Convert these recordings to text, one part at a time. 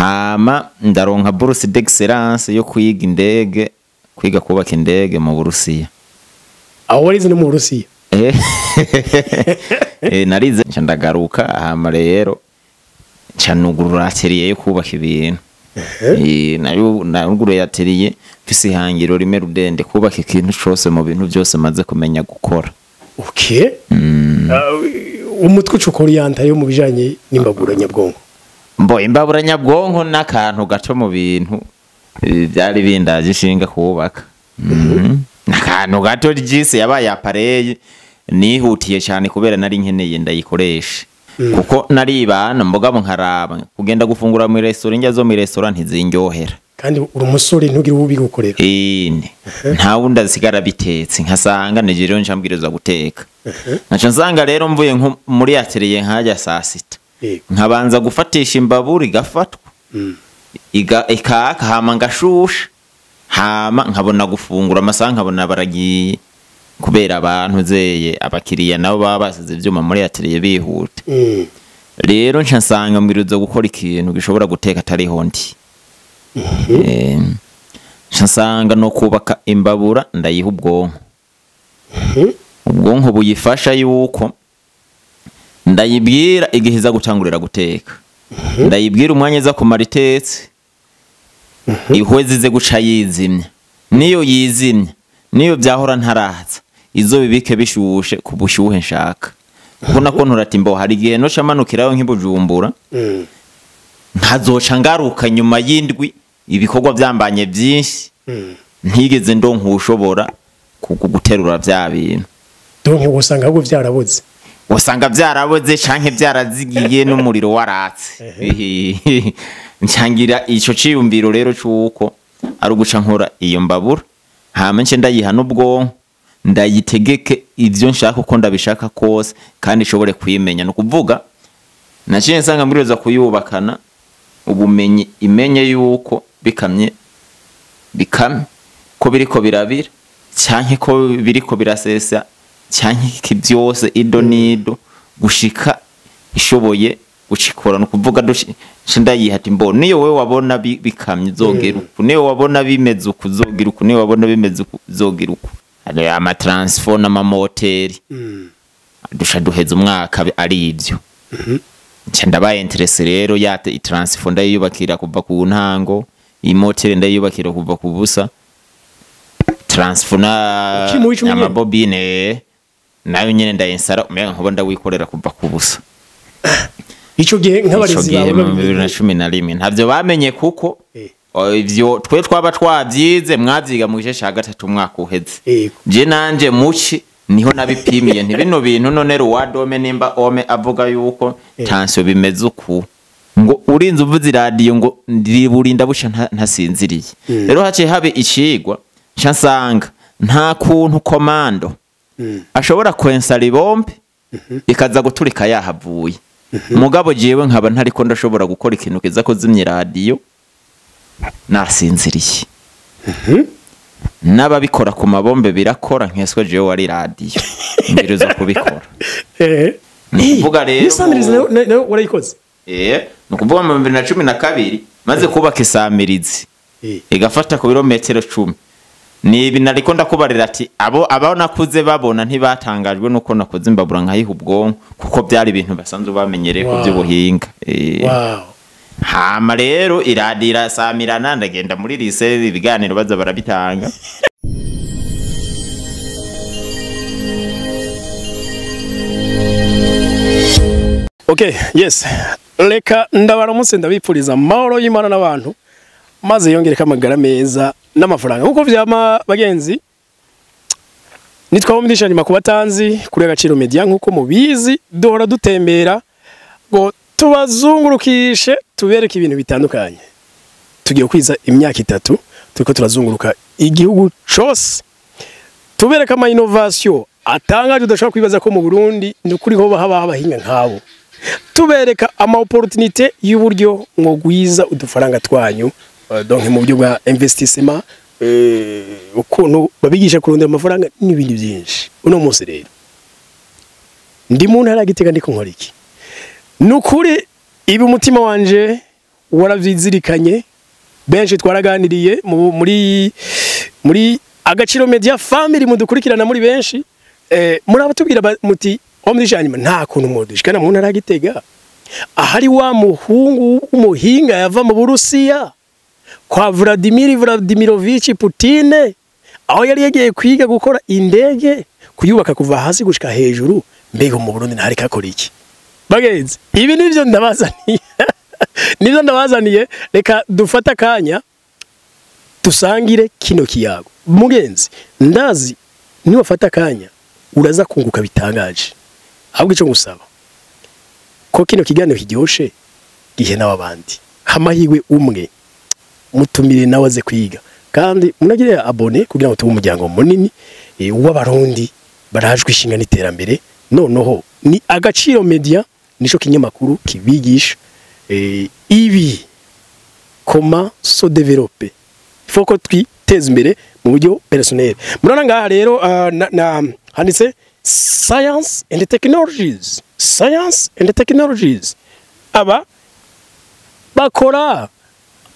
hama ndaronka bourse d'excellence yo kwiga kubaka indege mu Burusiya. Aho warize no mu Burusiya? Narize ndagaruka hama rero canugurura atelier yo kubaka ibintu. Naruguru atelier mfise ihangiro rimwe rudende kubaka ikintu cyose mu bintu byose maze kumenya gukora. Okay. Umutwe ucukorianta yo mu bijanye n'imbabura nyabwonko. Imbabura nyabwonko n'akantu gato mu bintu byari bindaje ishinga kubaka. N'akantu gato ryise yabaye appareil nihutiye cyane kubera nari nkeneye ndayikoresha. Kuko naribana mbogabo nkaraba kugenda gufungura mu restaurant njya zo mu restaurant ntizindyohera. Kandi uri umusore ntugire ububi gukorera. Nta wundi asigara bitetse nkasanga nije rero ncambwiriza guteka. Naca nsanga rero mvuye muri atelier nkajya saa sita. Nkabanza gufatisha imbabura igafatwa. Ikaka hama ngashusha. Hama nkabona gufungura amasaha nkabona baragiye kubera abantu zeye abakiriya nabo baba basize ivyuma muri atelier bihuta. Rero nca nsanga mbwiriza gukora ikintu gishobora guteka atari hondi. Nsanga no kubaka imbabura ndayiha ubwonko. Ubwonko buyifasha yuko ndayibwira igihe iza gutangurira guteka. Ndayibwira umwanya iza kumara itetse. Ihwezize guca yizimya. Niyo yizimya, niyo byahora ntaraza. Izo bibike bishushe ku bushuhe nshaka. Kuko nakontora ati mbo hari igihe no shamanukirayo nk'ibujumbura. Nkazoca ngaruka nyuma y'indwi ibikorwa byambanye byinshi. Ntigeze ndonka ushobora kuguterura bya bintu. Donke usanga ahubwo byaraboze. Usanga byaraboze canke byarazigiye n'umuriro waratse. Ncangira ico ciyumbiro rero cyuko ari uguca nkora iyo mbabura. Hama nce ndayiha n'ubwonko ndayitegeke ivyo nshaka uko ndabishaka kose kandi ishobore kwimenya no kuvuga naciye nsanga mbiriza kuyubakana ubumenyi imenye yuko bikamye ko biriko birabira cyanke ko biriko birasesa cyanke byose ido nido gushika ishoboye gucikora no kuvuga ndayiha ati mbo niyo we wabona bikamye zogera uku niyo wabona bimeze uku zogera uku niyo wabona bimeze uku zogera uku ari ama transfer n'amamoteri dusha duheza umwaka ari ivyo nce ndabaye interesse rero yate transfer ndayubakira kuva ku ntango imoteri ndayubakira kuva ku busa transfer na amabobine nayo nyene ndayinsara umenga nkobo ndawikorera kuva ku busa. Ico gihe nk'abarizi bawe mu 2011 ntavyo bamenye kuko ivyo twe twaba twavyize mwavyiga mu gice ca gatatu umwaka uheze. Je nanje muci niho nabipimiye nti bino bintu none ruwadome nimba ome avuga yuko tansyo bimeze uku ngo urinze uvuze radio ngo ndiburinda busha ntasinziriye. Rero hace habe icigwa nsanga nta kuntu komando ashobora kwensala ibombe ikaza guturika yahavuye. Mugabo jewe nkaba ntariko ndashobora gukora ikintu kiza kozimye radio nasinziriye. N'ababikora ku mabombe birakora nkeswe jewe wari radio mbiriza kubikora. Nukuvuga rero isamirizi nayo warayikoze. Nukuvuga mu 2012 maze kubaka isamirizi igafata ku birometero 10 nibi nariko ndakubarira ati abo nakuze babona ntibatangajwe nuko nakoze imbabura nkayiha ubwonko kuko byari ibintu basanzwe bamenyereye ku by'ubuhinga. Hama rero iradira samirana ndagenda muri lycée ibiganiro baza barabitanga. Okay, yes. Leka ndabaramutse ndabipfuriza amahoro y'Imana n'abantu maze yongereka amagara meza n'amafaranga nkuko vyama bagenzi. Nitwa umudishani makubatanzi kuri Agaciro Media nkuko mubizi duhora dutembera ngo tubazungurukishe tubereke ibintu bitandukanye. Tugiye kwiza imyaka 3 turiko turazunguruka igihugu cyose tubereka ama innovation atangaje udashobora kwibaza ko mu Burundi n'ukuri ho haba abahinga nkabo. Tubereka ama opportunité y'uburyo mwogwiza udufaranga twanyu donc mu buryo bwa investissement ukuntu babigisha kurondera amafaranga n'ibindi byinshi. Uno munsi rero ndi mu ntara Gitega ndiko nkora iki nukuri ibi umutima wanje waravyizirikanye benshi twaraganiriye muri Agaciro Media Family mudukurikirana muri benshi murabatubwira muti omujanyima nta kuntu mudushikana mu ntara Gitega ahari wa muhungu umuhinga yava mu Burusiya kwa Vladimir Vladimirovich Putin aho yari yagiye kwiga gukora indege kuyubaka kuva hasi gushika hejuru mbega mu Burundi ntari kakora iki bagenzi ibi nivyo ndabazaniye reka dufata kanya tusangire kino kiyago mugenzi ndazi ni wafata kanya uraza kunguka bitangaje ahubwo ico ngusaba ko kino kiganiro kiryoshe gihe n'abandi amahirwe umwe mutumire nawe aze kwiga kandi munagire abone kugira ngo tube umuryango munini w'abarundi barajwe ishinga n'iterambere noneho ni Agaciro Media nico kinyamakuru kibigisha ibi comment se développer faut ko twiteze imbere mu buryo personnel murana ngaha rero handitse science and technologies aba bakora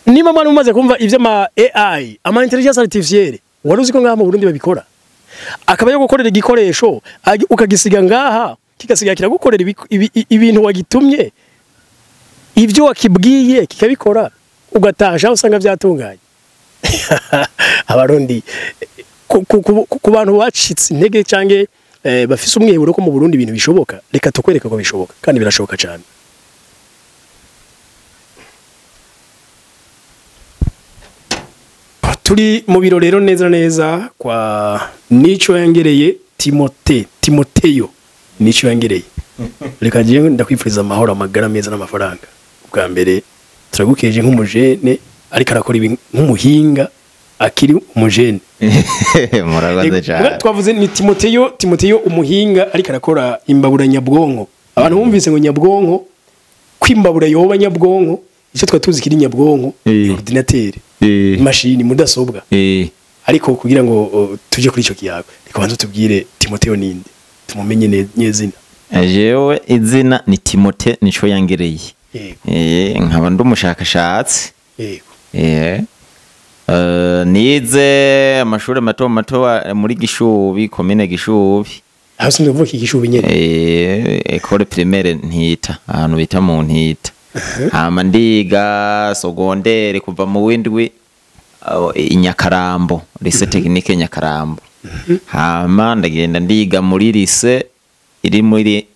niba mwana umaze kumva ivyo ama AI ama intelligence artificielle waruzi ko ngaha mu Burundi babikora akaba yo gukorera igikoresho ukagisiga ngaha kigasiga kiragukorera ibintu wagitumye ivyo wakibwiye kikabikora ugatasha usanga vyatunganye abarundi ku bantu bacitse intege canke bafise umweburo ko mu Burundi ibintu bishoboka reka tukwereka ko bishoboka kandi birashoboka cyane turi mu biro rero neza kwa Nico Yangereye Timoteyo Nico Yangereye reka je ndakwifuriza amahoro amagara meza n'amafaranga bwa mbere turagukeje nk'umujene ariko arakora ibi nk'umuhinga akiri umujene murabaze cyane twavuze ni Timoteyo umuhinga ariko arakora imbabura nyabwonko abantu bumvise ngo nyabwonko kwimbabura yoba nyabwonko icyo twatuzi kiri nyabwonko ordinateur machine mudasobwa ariko kugira ngo tuje kuri ico kiyago reka banze tubwire Timoteyo ninde tumumenye nyezina jewe izina ni Timote Nico Yangereye nkaba ndumushakashatsi nize amashuri mato muri Gishubi komine Gishubi aho sindovuka Gishubi nyene école primaire Ntita ahantu bita mu Ntita hama ndiga secondaire kuva mu windwi Inyakarambo lycée technique Nyakarambo hama ndagenda ndiga muri lycée iri muri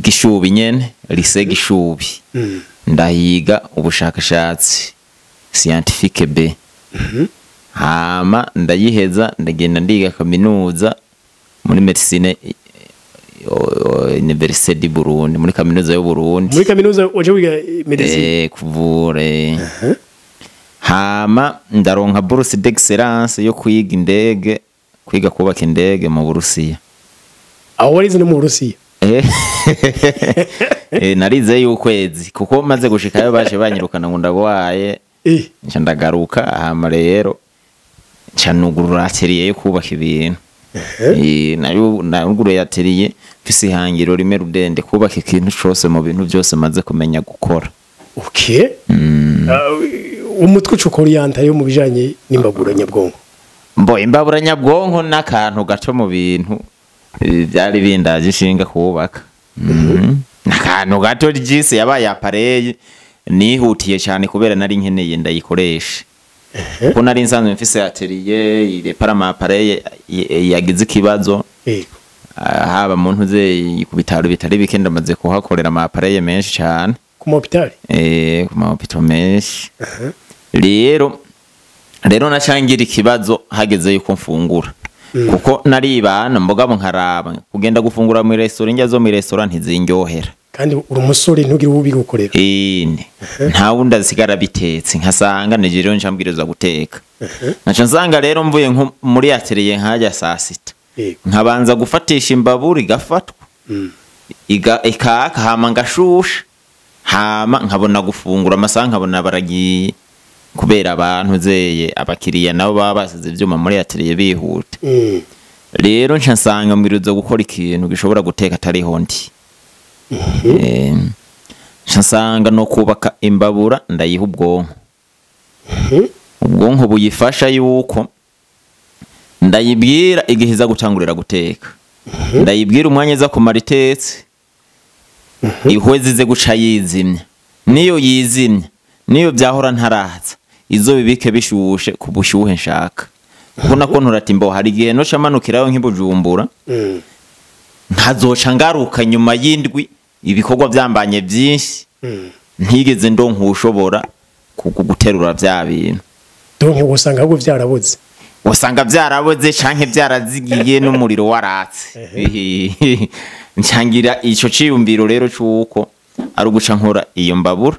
Gishubi nyene lycée Gishubi ndahiga ubushakashatsi scientifique B hama ndayiheza ndagenda ndiga kaminuza muri medicine Université du Burundi muri kaminuza y'u Burundi muri kaminuza waje wiga medicine kuvure hama ndaronka bourse d'excellence yo kwiga indege kwiga kubaka indege mu Burusiya aho warize no mu Burusiya narize y'ukwezi kuko maze gushikayo baje banyirukana ngo ndagwaye nca ndagaruka hama rero nca nugurura atelier yo kubaka ibintu naguru yatelier mfise ihangiro rimwe rudende kubaka ikintu cyose mu bintu byose maze kumenya gukora umutwe ucukora yanta yo mu bijanye n'imbabura nyabwonko imbabura nyabwonko n'akantu gato mu bintu byari bindaje ishinga kubaka n'akantu gato ryise yabaye appareil nihutiye cyane kubera nari nkeneye ndayikoresha ko nari nsanzwe mfise atelier irepara ama appareil yagize ikibazo haba mu ntuze ku bitaro bitari bike ndamaze kuhakorera ama appareil menshi cyane ku hospital ku hospital menshi rero nacangira ikibazo hageze yuko mfungura kuko naribana mbogabo nkaraba kugenda gufungura mu restaurant njya zo mu restaurant ntizinjohera kandi uri umusore ntugire ububi gukorera nta wundi asigara bitetse nkasanga nije rero ncambwiriza guteka naca nsanga rero mvuye muri atelier nkajya saa sita nkabanza gufatisha imbabura igafatwa ikaka hama ngashusha hama nkabona gufungura amasaha nkabona baragiye kubera abantu zeye abakiriya nabo baba basize ivyuma muri atelier bihuta rero nca nsanga mbwiriza gukora ikintu gishobora guteka atari hondi nsanga no kubaka imbabura ndayiha ubwonko ubwonko buyifasha yuko ndayibwira igihe iza gutangurira guteka ndayibwira umwanya iza kumara itetse ihweze ize guca yizimya niyo yizimya niyo byahora ntaraza izo bibike bishushe ku bushyuhe nshaka kuko nakontora ati mbo hari igihe no camanukirayo nk'ibujumbura nkazoca ngaruka nyuma y'indwi ibikorwa byambanye byinshi ntigeze ndonka ushobora guterura bya bintu donke usanga ahubwo byarabuze usanga byarabuze canke byarazigiye n'umuriro waratse ncyangira ico ciyumbiro rero cyuko ari uguca nkora iyo mbabura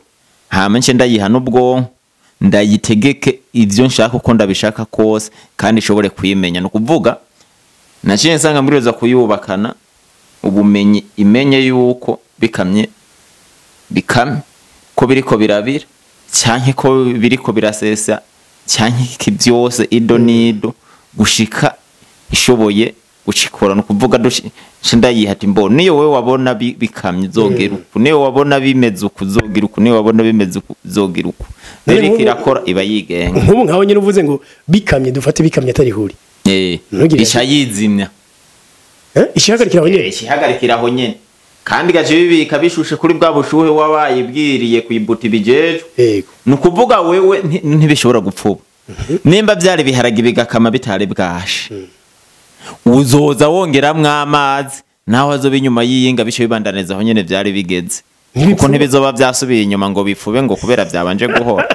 hama nce ndayiha n'ubwonko ndayitegeke ivyo nshaka uko ndabishaka kose kandi ishobore kwimenya no kuvuga naciye nsanga mbireza kuyubakana ubumenyi imenye yuko bikamye ko biriko birabira canke ko biriko birasesa canke byose ido nido gushika ishoboye gucikora no kuvuga ndayiha ati mbo niyo wewe wabona bikamye zogira uku niyo wabona bimeze uku zogira uku niyo wabona bimeze uku zogira uku rero kirakora iba yigenga nk'ubu nkaho nyine uvuze ngo bikamye dufate bikamye atari huri isha yizimya ishihagarikira aho nyene kandi gaje bibika bishushe kuri bwa bushuhe wabaye bwiriye kwibuti bijeje nukuvuga wewe ntibishobora gupfuba nimba byari biharage bigakama bitare bwashe uzoza wongeramwe amazi naho azo binyuma yiyinga bisho bibandaneza aho nyene byari bigeze kuko ntibizoba byasubiye inyuma ngo bipfube ngo kubera byabanje guhora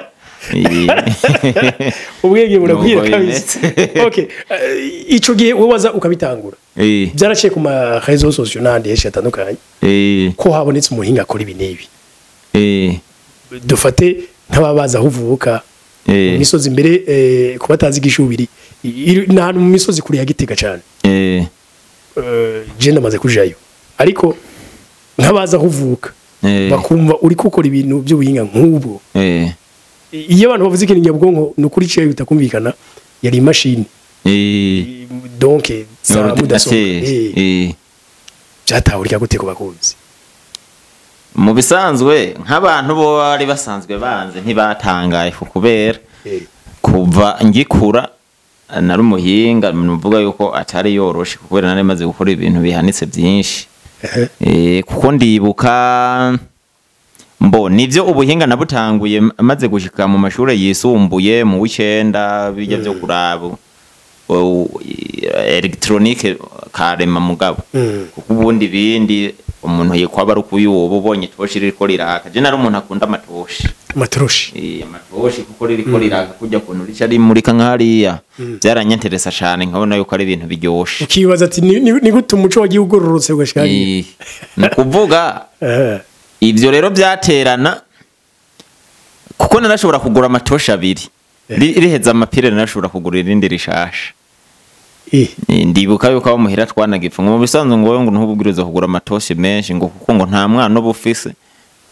ubwenge burakwira kabisa okay ico gihe wowaza ukabitangura byaraciye ku ma réseaux sociaux nande yeshe atandukanye ko habonetse umuhinga akora ibi nebi dufate ntababaza huvuka misozi imbere kubatazi gishubiri n'ahantu mu misozi kuri ya Gitega cyane je ndamaze kujayo ariko ntabaza huvuka bakumva uri gukora ibintu by'ubuhinga nk'ubwo iyo abantu bavuze ikintu nyabwonko nukuri cyo bitakumvikana yari imashini donc ça mudasobwa cyatahurika gute ko bakunzi mu bisanzwe nk'abantu bo bari basanzwe banze ntibatangaye kubera kuva ngikura nari umuhinga nuvuga yuko atari yoroshe kubera nari maze gukora ibintu bihanitse byinshi kuko ndibuka mbo nivyo ubuhinga nabutanguye maze gushika mu mashure yisumbuye mu w'icenda bijya byo kurabo electronique karema mugabo kuko ubundi bindi umuntu yekwaba ari kuyubo ubonye toshi ririko riraka je nari umuntu akunda amatoshi amatoshi kuko ririko riraka kujya kuntu rica rimurika nkariya byaranyenteresa cyane nkabona yuko ari ibintu biryoshe ukibaza ati ni gute umuco wagiye ugororotse ugashikari nukuvuga ivyo rero byaterana kuko narashobora kugura amatoshi abiri riheza amapire narashobora kugura irindi rishasha ndibuka yuko abo muhira twanagipfa ngo bisanzwe ngo ntububwiriza kugura amatoshi menshi ngo kuko ngo nta mwana obufise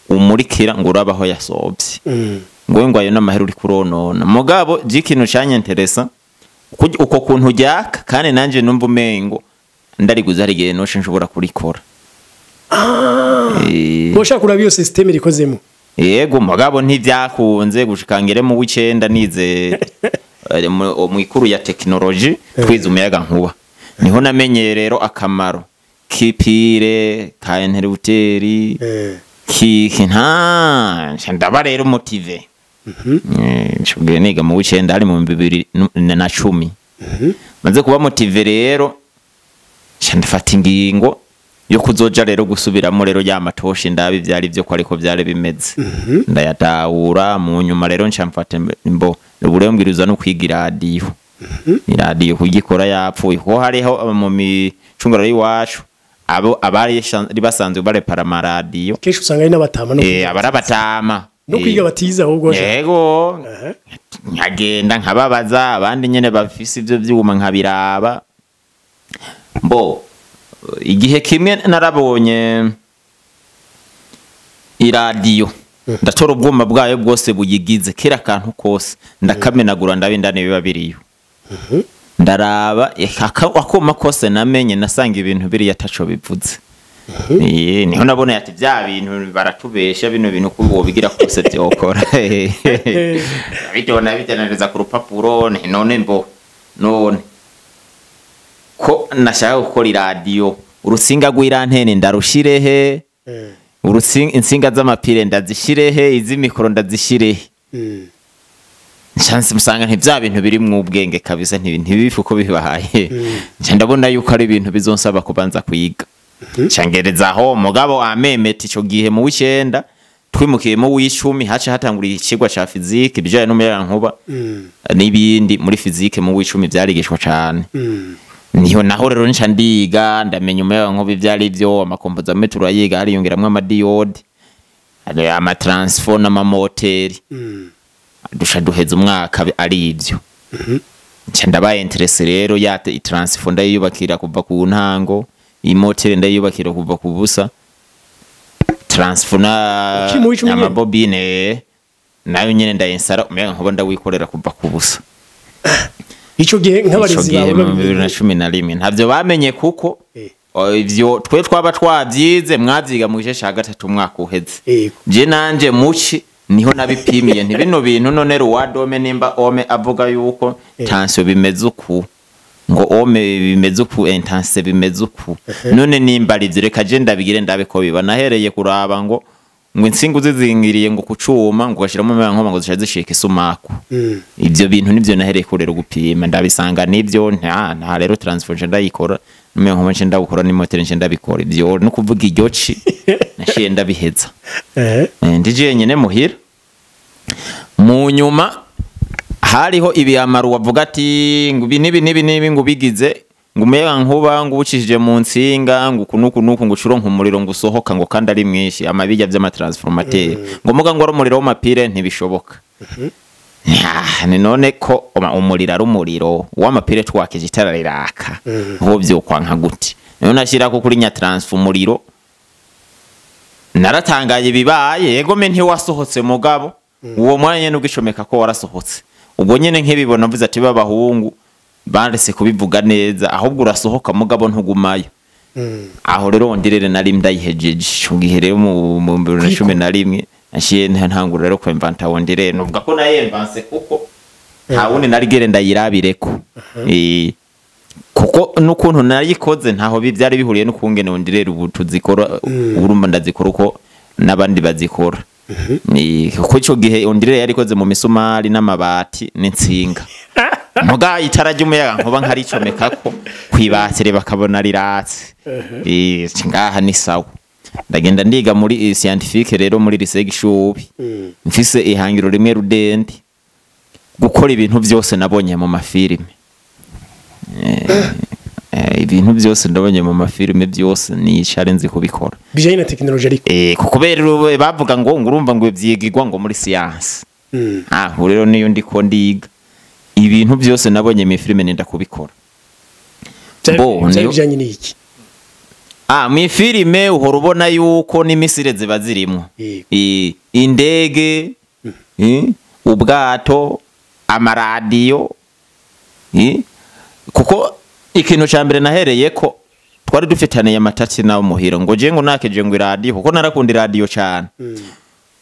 umurikira ngo urabaho yasobye ngo ayo n'amahera uri kuronona mugabo ikintu cyanyenteresa uko kuntu ryaka kandi nanje numva umengo ndariguza ari gihe noshe nshobora kurikora boshaka kuraba iyo system rikozemo yego mugabo ntivyakunze gushikangire mu w'icenda nize mu ikuru ya technology twize umuyaga nkuba niho namenye rero akamaro kipire ka interrupteri nta ndaba rero motive nshobora niga mu w'icenda ari mu 2010 maze kuba motive rero ndafata ingingo yo kuzoja rero gusubiramo rero ya matoshi ndabi byari byo ko ariko byari bimeze ndayatahura mu nyuma rero ncamfata mbo uburembwiriza no kwigira radio radio kugikora yapfuye ko hariho mu micungura y'iwacu abo abari basanzwe barepara ama radio kesho usanga ari n'abatama no abarabatama no kwiga batiza ahubwo yego nkagenda nkababaza abandi nyene bafise ivyo byuma nkabiraba mbo igihe kimwe narabonye iradiyo ndatora ubwuma bwayo bwose buyigize kera kantu kose ndakamenagura ndabindane biba biriyo ndaraba akoma kose namenye nasanga ibintu biri yataco bivuze niho nabona ati bya bintu baratubesha bino bintu kubo bigira kose byokora bitona bitenaneza ku rupapuro none mbo none ko nashaka gukora radio urusinga rw'irantene ndarushirehe insinga z'amapire ndazishirehe izi mikoro ndazishirehe chance musanga ntibya bintu biri mu ubwenge kabisa ntibifu ko bibahaye ndabona yuko ari ibintu bizonsaba kubanza kwiga changereza ho mugabo amemeti ico gihe mu w'icenda twimukiye mu w'icumi hace hatanguriye ikigwa ca physique bijanye n'umuyaga nkuba n'ibindi muri physique mu w'icumi byarigishwa cyane niho naho rero nca ndiga ndamenya umuyaga nkuba ivyari byo amakompozametro turayiga hari yongeramwe amadiode ama transform n'amamoteri dusha duheza umwaka ari ivyo nca ndabaye interesse rero ya transform ndayubakira kuva ku ntango imoteri ndayubakira kuva ku busa transfona amabobine nayo nyene ndayinsara umuyaga nkuba ndawikorera kuva ku busa ico gihe nk'abarezi bawe 2011 ntavyo bamenye kuko ivyo twe twaba twavyize mwavyiga mu gice ca gatatu umwaka uheze je nanje muci niho nabipimiye ntibino bintu none ruwadome nimba ome avuga yuko tension bimeze uku ngo ome bimeze uku intense bimeze uku none nimba ari reka je ndabigire ndabe ko biba nahereye kuraba ngo insingu zizingiriye ngo kucuma ngo gashiramo umuyaga nkuba ngo zishika isumaku ivyo bintu nivyo nahereye kurera gupima ndabisanga nivyo nta rero transfer ndayikora umuyaga nkuba nce ndawukora n'imoteri nce ndabikora ivyo no kuvuga iryoci nashiye ndabiheza ndije nyene muhira mu nyuma hariho ibiyamaru wavuga ati ngo nibi ngo bigize ngo umuyaga nkuba ngo ubucishije mu nsinga ngo kunuku ngo ucuronka umuriro ngo usohoka ngo kandi ari mwinshi amabijya by'amatransformateur ngo muga ngo umuriro w'amapire ntibishoboka ni none ko umuriro ari umuriro w'amapire twakije itara riraka ho byokwa nka guti none nashira ko kuri nya transfer umuriro naratangaye bibaye yego me ntiwasohotse mugabo uwo mwanya n'ubwishomeka ko warasohotse ubwo nyene nk'ibibona mvuze ati babahungu bandese kubivuga neza ahubwo urasohoka mugabo ntugumayo aho rero ndirere nari ndayihejeje ugihereye mu 2011 ashiye ntangura rero ko inventa wondirere nuvuga ko nayembanse kuko nta wundi nari gere ndayirabireko kuko nukuntu narikoze ntaho byari bihuriye n'ukungene wondirere ubu tuzikora urumba ndazikora uko nabandi bazikora kuko ico gihe wondirere yarikoze mu misumari n'amabati n'insinga muga itarajya umuyaga nkuba nkaricomeka ko kwibatere bakabona riratse ngaha ni sawa ndagenda ndiga muri scientifique rero muri lycée Gishubi mfise ihangiro rimwe rudende gukora ibintu byose nabonye mu mafilime ibintu byose ndabonye mu mafilime byose ni cyari nzi kubikora bijanye na technology ariko kuko rero bavuga ngo ngurumva ngo byigirwa ngo muri science rero niyo ndiko ndiga ibintu byose nabonye mu filime nenda kubikora bijanye n'iki mu filime uhora ubona yuko n'imisire ziba zirimo indege ubwato amaradiyo kuko ikintu ca mbere nahereye ko twari dufitaniye amatati nawo muhiro ngo je ngo nakeje ngo iradiyo kuko narakunda iradiyo cyane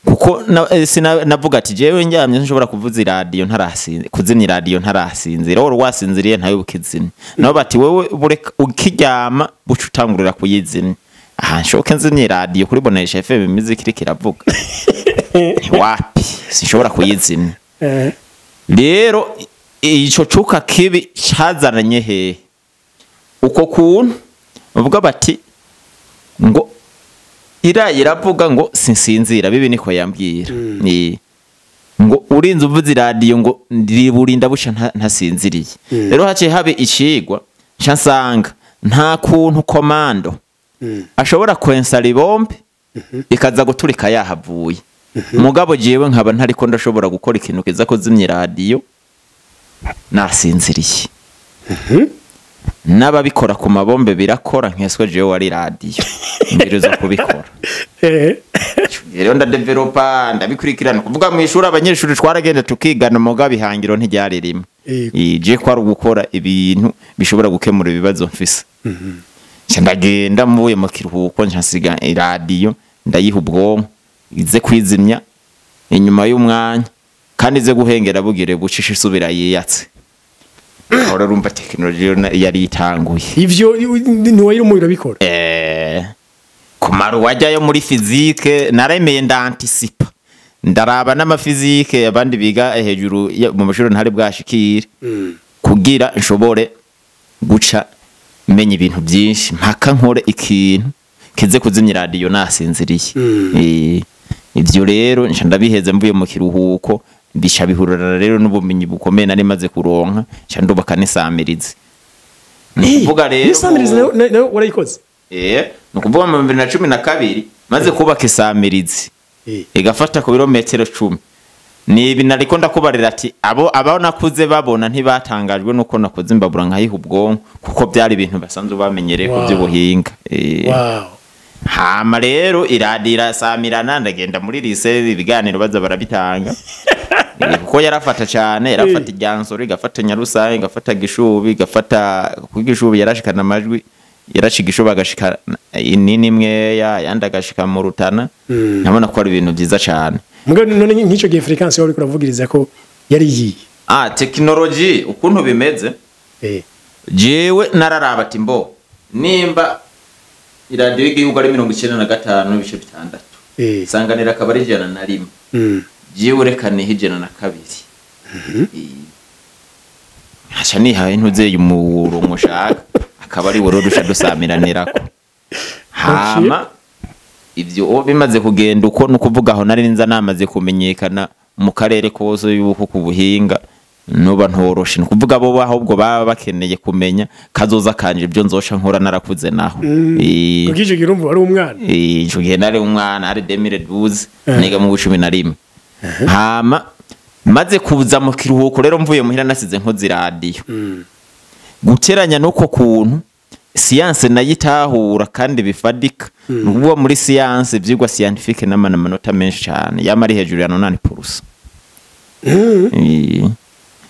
kuko navuga ati jewe njyamye nshobora kuvuza iradiyo ntarasinze kuzimya iradiyo ntarasinze rero wasinziriye ntayo ukizimya nabo bati wewe ukiryama buca utangurira kuyizimya nshoke nzimya iradiyo kuri Bonesha FM music iri kiravuga wapi sinshobora kuyizimya rero ico cuka kibi cazananye he uko kuntu bavuga bati ngo iravuga ngo sinsinzira bibi niko yambwira ngo urinze uvuza iradiyo ngo ndiburinda busha ntasinziriye rero haciye habe icigwa nsanga nta kuntu komando ashobora kwensara ibombe ikaza guturika yahavuye mugabo jewe nkaba ntariko ndashobora gukora ikintu kiza kuzimya iradiyo nasinziriye n'ababikora ku mabombe birakora nkeswe jewe wari radiyo mbirizo kubikora rero ndadevelopa ndabikurikirana kuvuga mu ishuri abanyeshuri twaragenda tukigana mugabe ihangiro ntiryari rimwe je kwari gukora ibintu bishobora gukemura ibibazo mfise ndagenda mvuye mu kiruhuko nshasiga radio ndayiha ubwonko ize kwizimya inyuma y'umwanya kandi ize guhengera bugire bucisha isubira yiyatse ahora rumva technology yari itanguye ivyo ntiwayira umubiri bikora kumara wajyayo muri physique naremeye ndanticipa ndaraba n'amafizike abandi biga hejuru mu mashuri ntari bwashikire kugira nshobore guca menya ibintu byinshi mpaka nkore ikintu kize kuzimya radio nasinziriye ivyo rero nca ndabiheze mvuye mu kiruhuko bisha bihurura rero n'ubumenyi bukomeye nari maze kuronka nca ndubaka n'isamirizi nukuvuga rero n'isamirizi nayo warayikoze nukuvuga mu 2012 maze kubaka isamirizi igafata ku birometero 10 nibi nariko ndakubarira ati abo nakuze babona ntibatangajwe nuko nakoze imbabura nkayiha ubwonko kuko byari ibintu basanzwe bamenyereye ku by'ubuhinga hama rero iradira samirana ndagenda muri lycée ibiganiro baza barabitanga kuko yarafata cyane yarafata ijyansoro igafata nyarusange igafata gishubi igafata kugishubi yarashikana amajwi yarashigisho bagashika inini imwe yandagashika mu Rutana nabona ko ari ibintu byiza cyane muga none nk'ico gihe frequency wari kuravugiriza ko yari yi technology ukuntu bimeze jewe nararaba ati mbo nimba iradio y'igihugu ari 95 bishe bitandatu sanganira akabari jana na rimwe jewe rekane hijana na kabiri hacha ni haye ntuzeye umurongo shaka akabari woro dusha dusamiranirako hama ivyo bimaze kugenda uko nukuvuga aho nari nza namaze kumenyekana mu karere kose yuko kubuhinga noba ntoroshe nukuvuga bo ahubwo baba bakeneye kumenya kazoza kanje ibyo nzosha nkora narakuze naho kugije girumva ari umwana ico gihe nari umwana ari 2012 niga mu 11 hama maze kuza mu kiruhuko rero mvuye muhira nasize nkoze radio guteranya nuko kuntu science nayitahura kandi bifadika nukuvuga muri science byigwa scientifique n'amanota menshi cyane yamari hejuru ya 8%.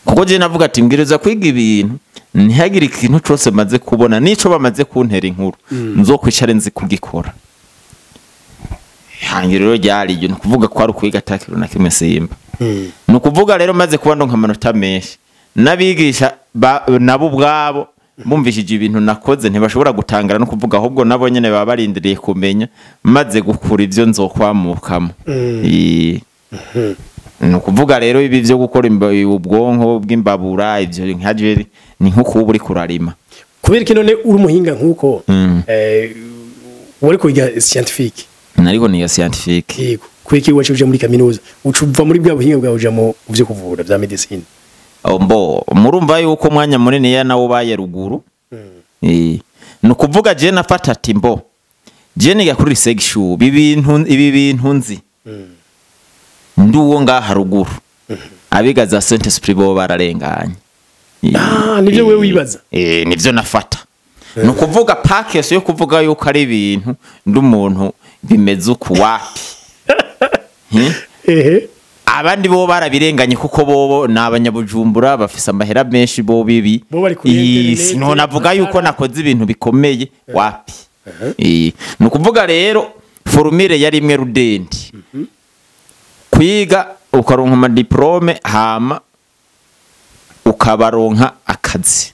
Kuko je navuga ati mbwiriza kwiga ibintu ntihagire ikintu cyose maze kubona nico bamaze kuntera inkuru nzokwicare nzi kugikora. Hangiriro ryari ibyo nukuvuga ko ari kwiga takiro na kimwe simba. Nukuvuga rero maze kuba ndonka amanota menshi nabigisha nabo ubwabo bumvishije ibintu nakoze ntibashobora gutangara no kuvuga ahubwo nabo nyene baba barindiriye kumenya maze gukura ivyo nzokwamukamo. Nukuvuga rero ibi byo gukora ubwonko bw'imbabura ivyo nkajeri ni nkuko uri kurarima kubera kino ne uri muhinga nkuko wari kwiga scientifique nariko ni ya scientifique yego kwiki wacu muri kaminuza ucuva muri bwa buhinga bwawe mu byo kuvura bya medicine mbo murumva yuko mwanya munene ya nawo baye ruguru nukuvuga je nafata ati mbo je niga kuri segishu ibi bintu nzi nduwo ngaha ruguru abiga za Saint Esprit bo bararenganye nivyo we wibaza nivyo nafata nukuvuga package yo kuvuga yuko ari ibintu ndumuntu bimeze uku wapi abandi bo barabirenganye kuko bobo nabanyabujumbura bafise amahera menshi bo bibi no navuga yuko nakoze ibintu bikomeye wapi nukuvuga rero formule yari imwe rudendi kwiga ukaronka ama diplome hama ukabaronka akazi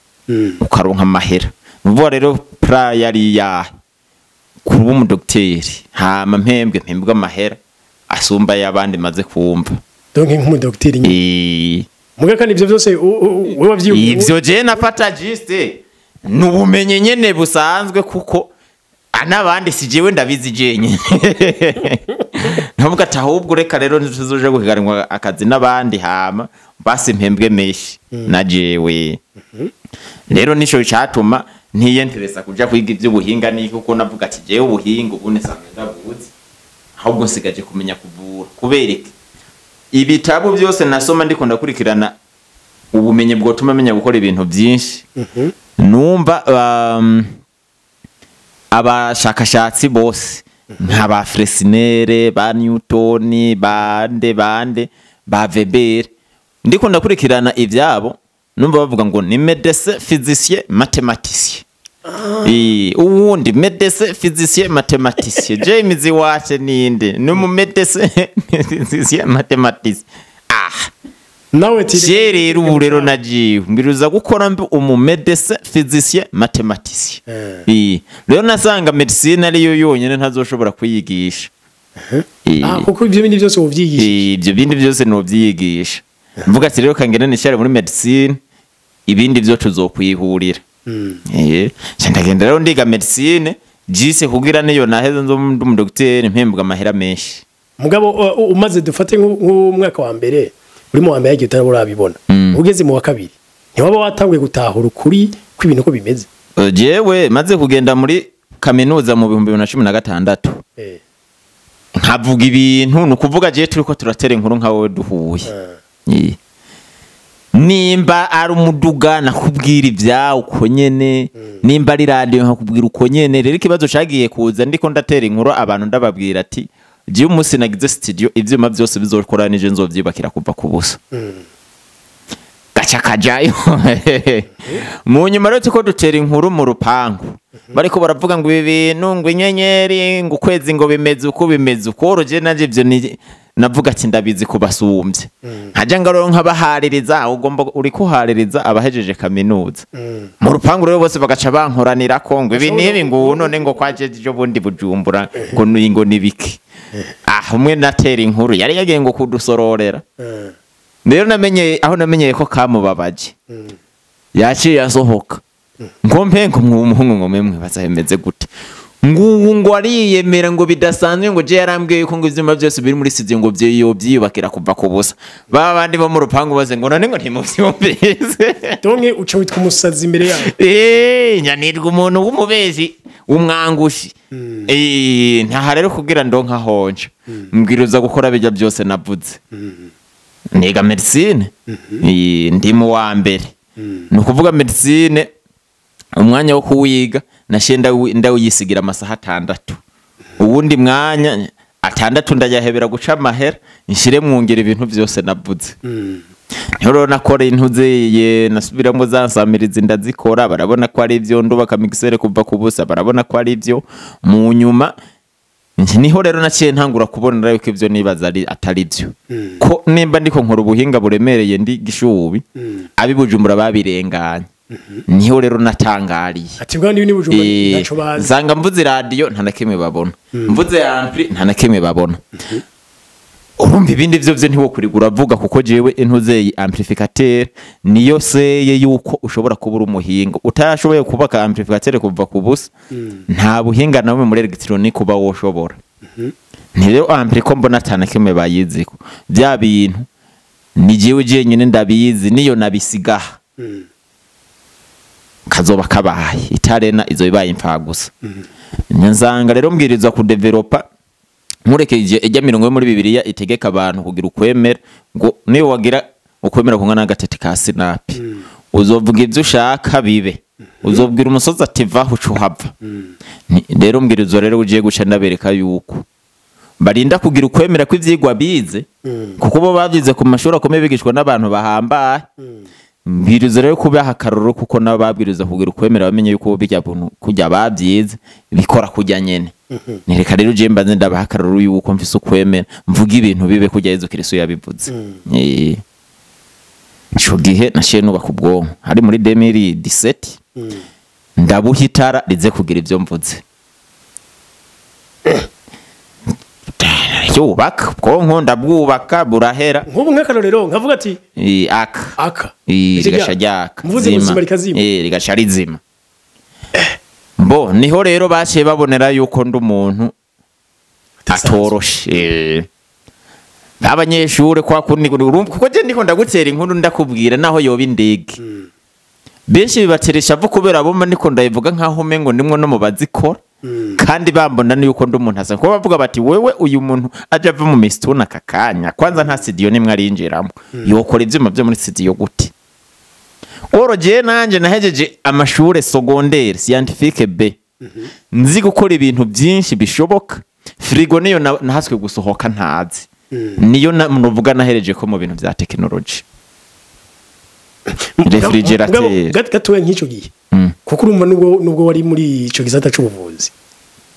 ukaronka amahera nuvuga rero pra yari yahe kuba umudokiteri hama mpembwe amahera asumba y'abandi maze kumva donc nk'umudokiteri nyine muga kandi ivyo byose we wavyuye ivyo je nafata juste nubumenye nyene busanzwe kuko anabandi sijewe ndabizi jenye ntavuga tahubwo reka rero tuzoje guhiganwa akazi nabandi hama basi mpembwe meshi na jewe rero nico cyatuma ntiyenteresa kuja kwiga ivyo buhinga ni kuko navuga ati jewe ubuhinga ubune sanga ndabuzi ahubwo sigaje kumenya kuvura kubereka ibitabo byose nasoma ndiko ndakurikirana ubumenye bwo tuma menya gukora ibintu byinshi numva abashakashatsi bose nk'aba Freycinet ba Newton bande ba Weber ndiko ndakurikirana ivyabo numva bavuga ngo ni médecin physicien mathématicien uwundi medecin physicien mathématicien James wache ninde numu medecin physicien mathématicien nawe rero ubu rero nagiye mbiruza gukora mbi umumedecin physicien mathématicien rero nasanga medicine ariyo yonyene ntazoshobora kuyigisha kuko ibyo bindi byose ubyigisha ibyo bindi byose no byigisha mvuga ati rero kangena nishare muri medicine ibindi byo tuzokwihurira ndagenda rero ndiga medicine jise kugira niyo naheze nzo mu docteur mpembwa amahera menshi mugabo umaze dufate nk'umwaka wa mbere uri mu wa mbere yagiye utarabibona ugeze mu wa kabiri ntiwaba watanguye gutahura ukuri kw'ibintu ko bimeze jewe maze kugenda muri kaminuza mu 2016 nkavuga ibintu nukuvuga je turiko turatera inkuru nka wowe duhuye nimba ari umuduga nakubwira ibyawe uko nyene nimba ari radio nkakubwira uko nyene rero ikibazo cagiye kuza ndiko ndatera inkuru abantu ndababwira ati je umunsi nagize studio ivyuma byose bizokoranije nzovyibakira kuva ku busa gacha kajayo mu nyuma rero tuko dutera inkuru mu rupangu bariko baravuga ngo ibi bintu ngo inyenyeri ngo kwezi ngo bimeze uko bimeze uko roje nanje ivyo ni navuga ati ndabizi kubasumbye nkaje ngaro nkabahaririza ugomba uri kuhaririza abahejeje kaminuza mu rupangu rero bose bagaca bankoranira ko ngo ibi nibi ngo none ngo kwaje jo bundi bujumbura ngo ngo nibiki umwe natera inkuru yari yagiye ngo kudusororera rero namenye aho namenyeye ko kamubabaje yaciye yasohoka ngo mpengo mwumuhungu ngo memwe bazahemeze gute ngo ariyemera ngo bidasanzwe ngo je yarambwiye ko ngo ivyuma byose biri muri studio ngo byo byiyubakira kuva ku busa baba bandi bo mu rupangu baze ngo none ngo ntimuvyumvise donke uca witwa umusazi imbere yawe nyanirwa umuntu w'umubezi umwangushi ntaha rero kugira ndonka honje mbwiruza gukora bijya byose navuze niga medicine ndi mu wa mbere nukuvuga medicine umwanya wo kuwiga nashenda ndawuyisigira amasaha 6 ubundi mwanya 6 ndajahebera guca amahera nshire mwongera ibintu byose navuze rero nakora intuzeye nasubiramo zansamiriza ndazikora barabona ko ari ivyo ndubaka mixere kuva ku busa barabona ko ari ivyo mu nyuma niho rero naciye ntangura kubona rero ko ivyo nibaza ari atari byo ko nimba ndiko nkora ubuhinga buremereye ndi gishubi abibujumbura babirenganye niho rero natangariye ati bwa ni bujumbura naco bazi zanga mvuze radio nta nakimwe babona mvuze ampli nta nakimwe babona urumva ibindi byo ntiwo kurigura avuga kuko jewe intuzeye amplificateur niyo seye yuko ushobora kubura umuhinga utashoboye kubaka amplificateur kuva ku busa nta buhinga nawe muri electronic kuba woshobora ntirero ampli ko mbona atana kimwe bayiziko bya bintu ni jewe nyine ndabizi niyo nabisigaha kazoba kabaye itarena izo bibaye impfa gusa nyanzanga rero mbwirizwa ku developer murekeje ejya mirongo yo muri Bibiliya itegeka abantu kugira ukwemera ngo niyo wagira ukwemera kungana n'agatete ka sinapi uzovuga ivyo ushaka bibe uzobwira umusozi ati vaho ucuhava rero mbwirizwa rero ugiye guca ndabereka yuko barinda kugira ukwemera kw'ivyigwa bize kuko bo bavyize ku mashuri akomeye bigishwa n'abantu bahambaye mbiriza rero kubaha karoro kuko nabo babwiriza kugira ukwemera bamenye yuko bijya buntu kujya babyize bikora kujya nyene nereka rero je mbanze ndabaha karoro yuko mfise ukwemera mvuga ibintu bibe kujya Yezu Kristo yabivuze ico gihe nashiye nuba ku bwonko hari muri 2017 ndabuhitara rize kugira ivyo mvuze yubaka bwonko ndabwubaka burahera nk'ubu nk'akarorero nkavuga ati aka rigasha ryaka mvuze ubuzima rikazima rigasha rizima bo niho rero baciye babonera yuko ndi umuntu atoroshe abanyeshure kwa kundi kuko je ndiko ndagutera inkuru ndakubwira naho yoba indege benshi bibateresha vuko kubera bomba ndiko ndayivuga nkaho mengo ndimwe no mubazikora kandi bambona yuko ndi umuntu asa ko bavuga bati wewe uyu muntu aje ava mu mistuna kakanya kwanza nta studio nimwe arinjiramo yokora ivyuma byo muri studio gute oroje nanje nahejeje amashure secondaire scientifique B nzi gukora ibintu byinshi bishoboka frigo niyo nahaswe gusohoka ntazi niyo nuvuga nahereje ko mu bintu bya technology refrigerateur gatowe nk'ico gihe kuko urumva nubwo wari muri ico gisata c'ubuvuzi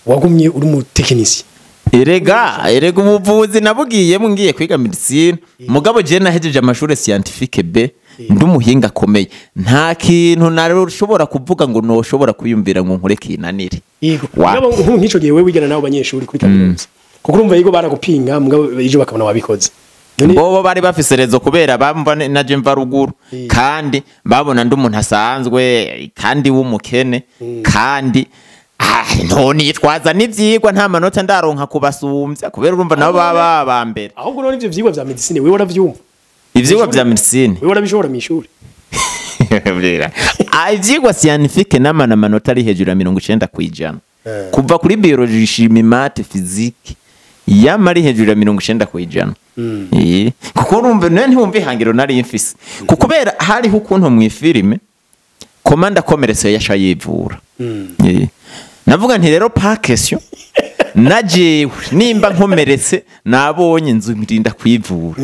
wagumye uri mu technicien erega ubuvuzi nabugiyemo ngiye kwiga medicine mugabo je nahejeje amashuri scientifique B ndumuhinga akomeye nta kintu naro ushobora kuvuga ngo no ushobora kuyumvira ngo nkore kinanire yego ngabo nk'ico gihe wewe wigana nabo banyeshuri kuri kaminuza kuko urumva yigo baragupinga mugabo ejo bakabona wabikoze bobo bari bafise rezo kubera bamva naje mva ruguru kandi babona ndumuntu asanzwe kandi w'umukene kandi none yitwaza n'ivyigwa nta manota ndaronka kubasumbya kubera urumva nabo baba mbere ahubwo none ivyo vyigwa vya medicine wewe waravyumva ivyigwa vya medicine wewe warabishobora mu ishuri ivyigwa scientifique n'amana manota ari hejuru ya 90 kwijana kuva kuri biologie chimie math physique yamari hejuru ya 90 kwijana kuko urumva ntiwumva ihangiro nari imfise kukubera hariho ukuntu mu filime komanda komeretse yasha yivura navuga nti rero pakesyo najewe nimba nkomeretse nabonye inzu mirinda kwivura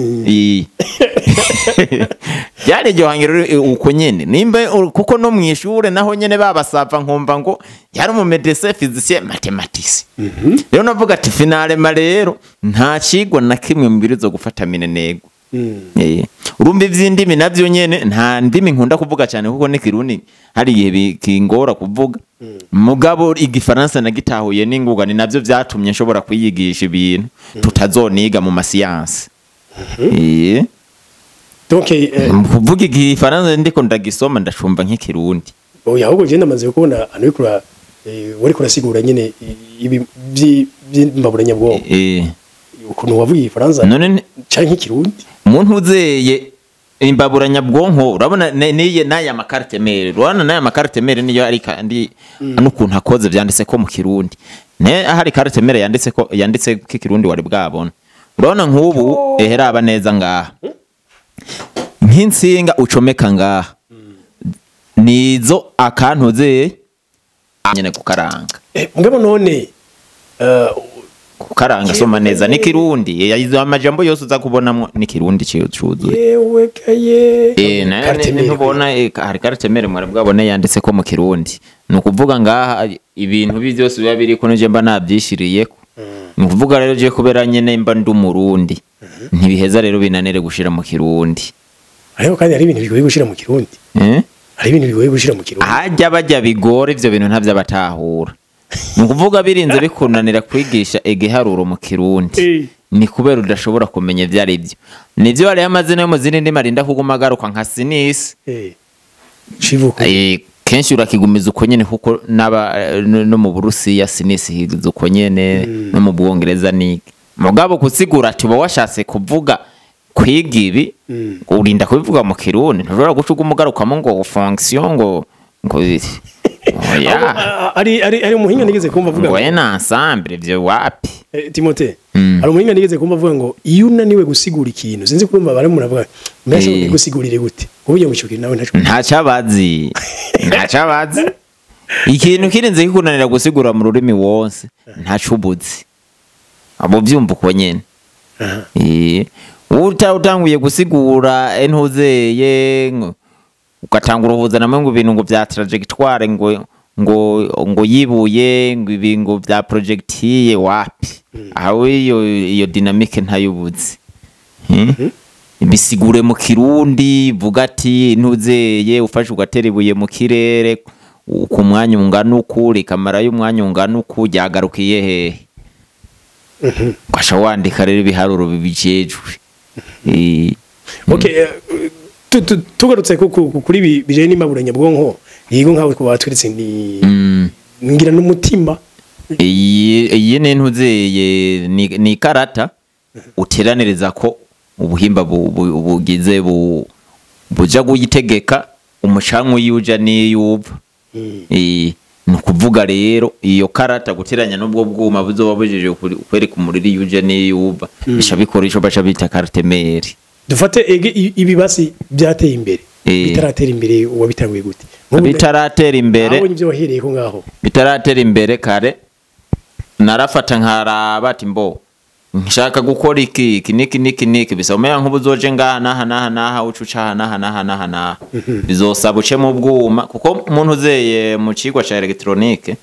byari ryo hangiro uko nyene nimba kuko no mwishure naho nyene babasava nkumva ngo yari mu médecin physicien mathématicien rero navuga ati finale marero nta cigwa na kimwe mu birizo gufata minenego urumva ivy'indimi navyo nyene nta ndimi nkunda kuvuga cyane kuko ni Kirundi hari igihe kingora kuvuga mugabo igifaransa nagitahuye n'inguga ni navyo vyatumye nshobora kwiyigisha ibintu tutazoniga mu masiyansi donc kuvuga igifaransa ndiko ndagisoma ndashumva nk'ikirundi oya ahubwo je ndamaze kubona anubikura wari kurasigura nyene ibi by'imbaburanya bwo ukuntu wavuga igifaransa none cyane nk'ikirundi umuntu uzeye imbaburanya bwonko urabona niye naya makarte mere urabona naya makarte mere niyo ari kandi n'ukuntu akoze vyanditse ko mu kirundi ne ahari carte mere yanditse ko kirundi wari bwabona urabona nk'ubu eheraba neza ngaha nk'insinga ucomeka ngaha nizo akantuze nyene kukaranga mugabo none kukaranga soma neza ni kirundi yayizo amajambo yose uza kubonamwo ni kirundi cyuzuye yewe kaye ntubona hari carte mere mwari bwabone yanditse ko mu kirundi nukuvuga ngaha ibintu byose biba biri ko nje mba nabyishiriyeko nukuvuga rero je kubera nyene mba ndumurundi ntibiheza rero binanere gushira mu kirundi ariko kandi hari ibintu bigoye gushira mu kirundi hari ibintu bigoye gushira mu kirundi hajya bajya bigore ivyo bintu ntavyo batahura nukuvuga birinze bikunanira kwigisha igiharuro mu kirundi ni kubera udashobora kumenya vyari byo nivyo bari amazina yo mu zindi ndimi arinda kuguma garuka nka sinisi civuko kenshi urakigumiza uko nyene kuko no mu Burusiya sinisi hizo uko nyene no mu Bwongereza ni mugabo kusigura ati washatse kuvuga kwiga ibi urinda kubivuga mu kirundi ntushobora gucuga umugarukamo ngo fonction ngo ari umuhinga nigeze kumva avuga ngo ena ensemble vyo wapi Timote ari umuhinga nigeze kumva avuga ngo iyo unaniwe gusigura ikintu sinzi kumva bari muravuga mbese gusigurire gute ubuye mu cyukiri nawe ntacabazi ikintu kirenze kikunanira gusigura mu rurimi wose ntacubuzi abo byumva uko nyene utanguye gusigura entuzeye ugatangura uvuza namwe ngo ibintu ngo bya trajectoire ngo yibuye ngo ibingo bya projectile wapi aho iyo dynamique ntayubuzi bisigure mu kirundi vuga ati ntuzeye ufashe ugatera ibuye mu kirere ku mwanya ungana uku rikamara y'umwanya ungana uku ryagarukiye hehe gasha wandika rero ibiharuro bibijejwe okay tugarutse kuri bije n'imbaburanya bwonko yigo nkawe ko batwiritse ni ngira n'umutima iyi ne ntuzeye ni karata uteraniriza ko ubuhimba bugize buja guyitegeka umucanwa yuja niyuva nukuvuga rero iyo karata guteranya n'ubwo bwuma buzoba bujeje kwereka umuriri yuja niyuva bishabikoresho bacha bita carte mere dufate ibibasi byateye imbere bitaratera imbere wabitanguye gute bitaratera imbere aho nivyo wahereye ko ngaho bitaratera imbere kare narafata nkaraba ati mbo nshaka gukora iki bisomera nk'ubuzoje ngaha naha ucuca naha bizosaba uce mu bwuma kuko umuntu uzeye mu cigwa ca electronique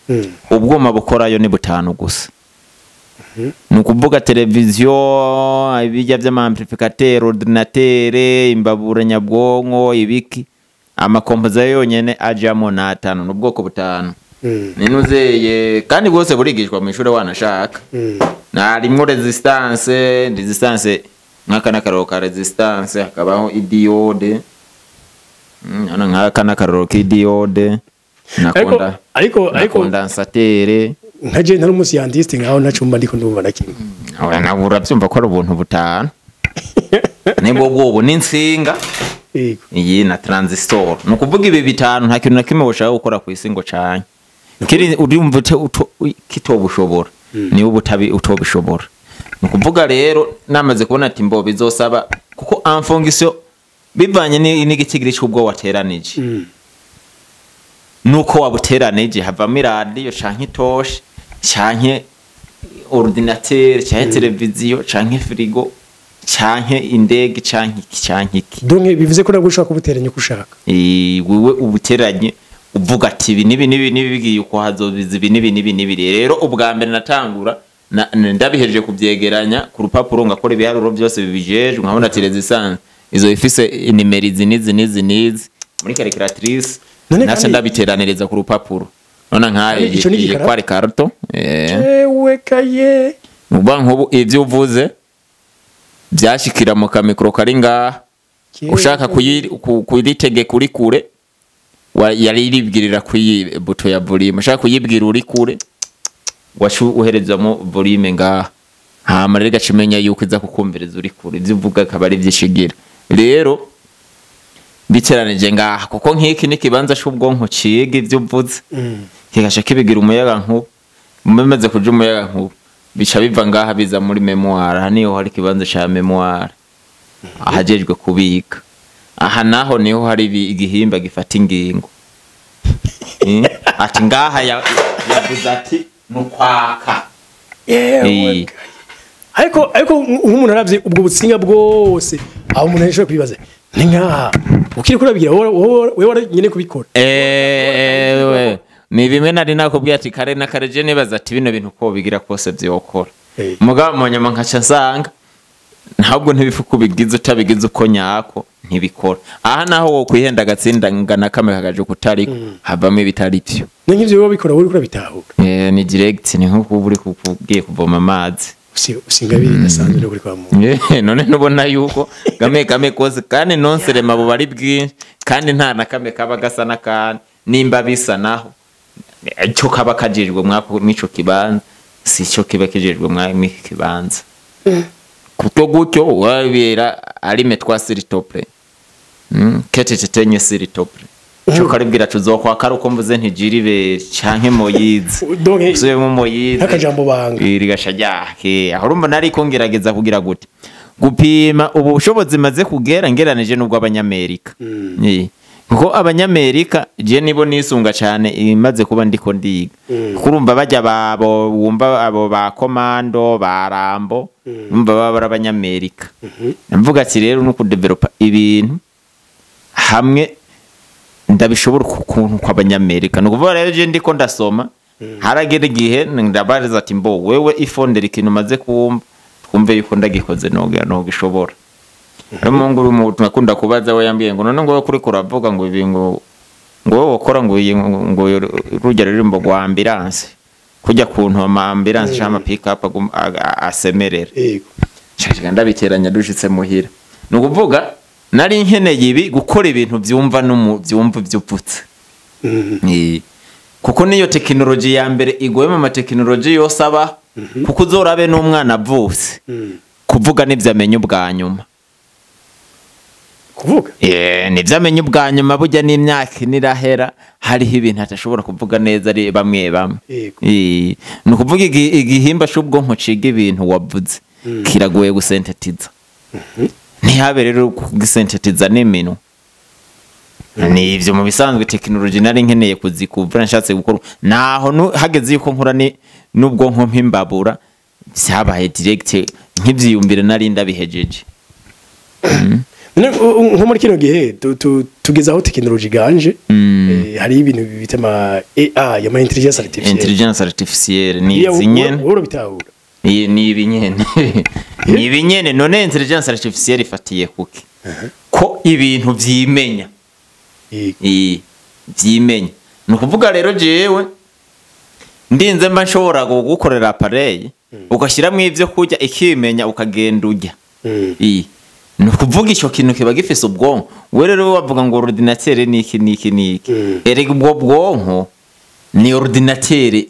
ubwuma bukorayo ni butanu gusa nukuvuga televiziyo ibijya vy'amamplificateur ordinateur imbabura nyabwonko ibiki amakompoza yonyene ajamo na 5 n'ubwoko butanu ninuzeye kandi bwose burigishwa mu ishure wanashaka narimwo resistance nkaka nakaroro ka resistance hakabaho idiode nkaka nakaroro ka idiode nakonda ariko condensateur nkaje ntari umuscientiste ngaho nacumba ndiko ndumva nakimwe aho nabura byumva ko ari ubuntu butanu nembo bwobo n'insinga iyi na transistor nukuvuga ibi bitanu nta kintu nakimwe boshaka gukora ku isingo cyane kiri urumva kitobushobora ni ubutabi utobishobora nukuvuga rero namaze kubona ati mbo bizosaba kuko en bivanye n'igitigiri cy'ubwo wateranije nuko wabuteranije havamo radio canke itoshe canke ordinateur canke televiziyo canke frigo canke indege canke iki donc bivuze ko nabwo ushaka kubuteranya uko ushaka wewe ubuteranye uvuga ati ibi nibi bigiye uko hazobiza ibi nibi rero ubwa mbere natangura ndabihejeje kubyegeranya ku rupapuro ngakora ibiharuro byose bibijeje nkabona ati resistance izo ifise inimerizi nizi muri calculatrice naca ndabiteraniriza ku rupapuro nona nkaye kwari karto ewe kaye uba nkubu ivyo uvuze byashikira mu kamikro kari ngaha ushaka kuyitege kuri kure yari iribwirira kuyi buto ya volume ushaka kuyibwira uri kure washu uherezamo volume ngaha hama rero gacimenya yuko iza kukumvereza uri kure ivyo uvuga kabari vyishigira rero biteranije ngaha kuko nk'iki nikibanza cy'ubwonko ciga ivyo uvuze kigasha kibigira umuyaga nkuba mumeze kuja umuyaga nkuba bica biva ngaha biza muri memoire haniho hari kibanza ca memoire ahajejwe kubika aha naho niho hari igihimba gifata ingingo ati ngaha yavuze ati nukwaka ariko nk'umuntu aravye ubwo butsinga bwose aho umuntu yashobora kwibaza ni ngaha ukiri kurabira wewe waranyene kubikora ni bimwe nari nakubwiye ati kare na kare je nibaza ati bino bintu ko bigira kose vyokora mugabo mu nyama nkaca nsanga ntabwo ntibifuko bigize utabigize uko nyako ntibikora aha naho wo kwihenda agatsinda ngana kame kagaje kutari havamo ibitari byo n'ivyo wo bikora uri kurabitahura ni direct ni nko uri kugiye kuvoma amazi usingabiri dasanzwe no kuri kwa muntu none nubona yuko game kose kandi nonserema bo bari bwinshi kandi nta na kame kaba gasa nakandi nimba bisa naho cyo kaba kajejwe mwako mico kibanza si cyo kiba kijejwe mwako kibanza kuto gutyo wabera ari metwa siritople ketete siritople cyo karibwira tuzokwa karuko mvuze ntijiribe canke moyize usuye mu moyize akajambo banga irigashajyake aho urumva nari kongerageza kugira gute gupima ubushobozi maze kugera ngeranije nubwo abanyamerika kuko abanyamerika je nibo nisunga cyane imaze kuba ndiko ndiga kurumva bajya babo wumva abo ba komando barambo umva baba abanyamerika mvuga ati rero no kudevelopa ibintu hamwe ndabishobora kukuntu kw'abanyamerika no kuvuga rero je ndiko ndasoma haragera igihe ndabariza ati mbo wewe ifondera ikintu maze kumva twumve yuko ndagikoze no gishobora Mungu umuntu nakunda kubaza we yambwiye ngo none ngo kuri kuravuga ngo ibi ngo wokora ngo rujya rurimbo rwa ambulance kujya kuntu ama ambulance cyangwa pick up asemerera cyangwa ndabiteranya dushitse muhira no kuvuga nari nkeneye ibi gukora ibintu byumva byumva byuputse kuko niyo technology ya mbere igwema ama technology yose aba kuko uzorabe n'umwana avutse kuvuga nivyo amenye ubwa nyuma kuvuga nivyo amenye ubwa nyuma burya n'imyaka nirahera hariho ibintu atashobora kuvuga neza ari bamwe no kuvuga igihimba cy'ubwonko ciga ibintu wavuze kiragoye gusentetiza ntihabe rero kugisentetiza n'imino nivyo mu bisanzwe technology nari nkeneye kuzikuvura nshatse gukora naho hageze yuko nkora n'ubwonko mpimbabura vyabaye direct nk'ivyiyumvire nari ndabihejeje. nko muri kino gihe tugeze aho tekinoloji ganje hari ibintu bita ama AI ama intelligence artificielle ni zinyene uro bitahura ni ibinyene ni ibinyene none intelligence artificielle ifatiye kuki ko ibintu vyimenya vyimenya no kuvuga rero jewe ndinze mba nshobora gukorera appareil ugashiramwe ivyo kurya ikimenya ukagenda urya no kuvuga ico kintu kiba gifise ubwonko we rero bavuga ngo ordinateur niki erega ubwo bwonko ni ordinateur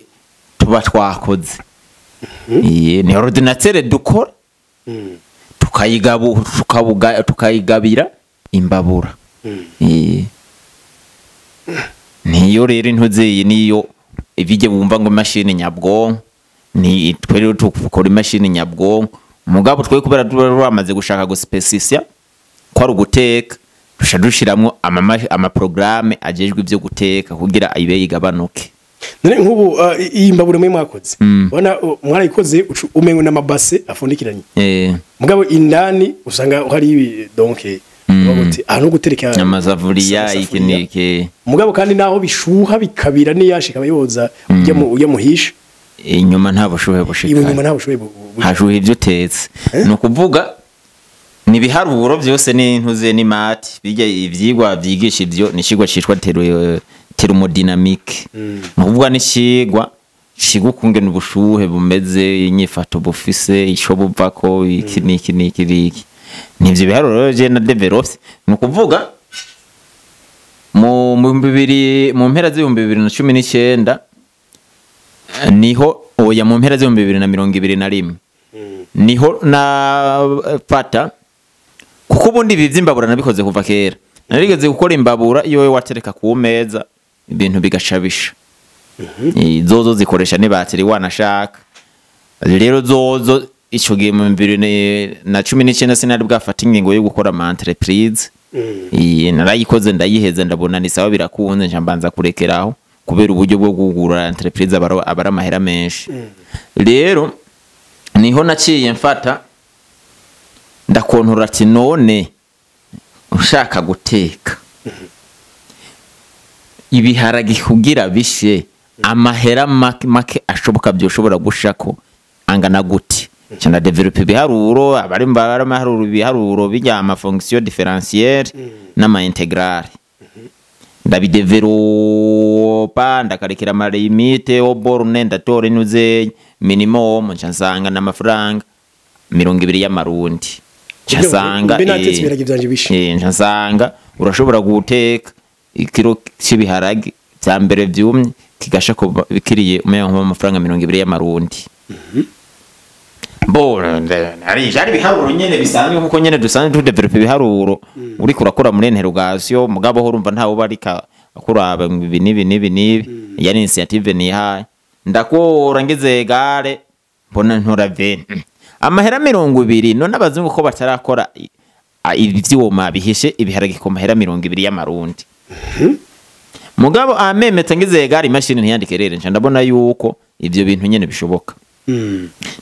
tuba twakoze ni ordinateur dukora tukayigabira imbabura niyo rero intuze niyo ibije bumva ngo machine nyabwonko ni twere tukora machine nyabwonko mugabo twe kubera rwamaze gushaka go specificia ko ari guteka dushiramwo ama programme ajejwe ivyo guteka kugira ayibe yigabanuke. None nkubu iyi mbabura mwe mwakoze bona mwarayikoze umengo n'amabase afundikiranye mugabo indani usanga hari donc bagote ahantu gutereka amazavuriya ikinike mugabo kandi naho bishuha bikabira niyashika bayoza ujya muhisha inyuma nta bushuhe bushika inyuma nta bushuhe hashuhe ibyo tetse no kuvuga ni biharuro byose ni ntuze ni mati bijya ivyigwa byigisha ibyo ni kigwa cishwa thermodynamique no kuvuga ni kigwa shigukunge n'ubushuhe bumeze inyifato bufise ico buvako iki nivyo biharuro je na developse no kuvuga mu mpera z'2019 niho oya mu mpera z'2021 niho na fata kuko ubundi ibi vyimbabura nabikoze kuva kera narigeze gukora imbabura iyo we watereka ku meza ibintu bigacabisha zozo zikoresha ni bateri wanashaka rero zozo ico gihe mu 2019 sinari bwafata ingingo yo gukora ama entreprise narayikoze ndayiheza ndabona ni sawa birakunze njambanza kurekeraho kubera uburyo bwo kugura entreprise abara mahera menshi rero niho naciye mfata ndakontora ati none ushaka guteka ibiharage kugira bishe amahera make ashoboka byoshobora gushako angana guti cyana develop biharuro abari mbara biharuro bijya ama fonction différentielle n'ama intégrale ndabidevelopa ndakarekera ama limite oborne ndatore nuze minimum nsanga n'amafaranga 200 y'amarundi nsanga nsanga urashobora guteka ikiro cy'ibiharage cya mbere byumye kigasha ko bikiriye umeya nko amafaranga 200 y'amarundi ari jari biharuro nyene bisanzwe nkuko nyene dusanzwe tu develop biharuro uri kurakora muri interrogation mugabo ho urumva ntawo barika akuraba ibi yani initiative ni haye ndakora ngeze gare mbona ntora 20 amahera 200 none abazungu ko batarakora ivyuma bihishe ibiharage ko mahera 200 y'amarundi mugabo amemetse ngeze gare imashini ntiyandikerere nca ndabona yuko ivyo bintu nyene bishoboka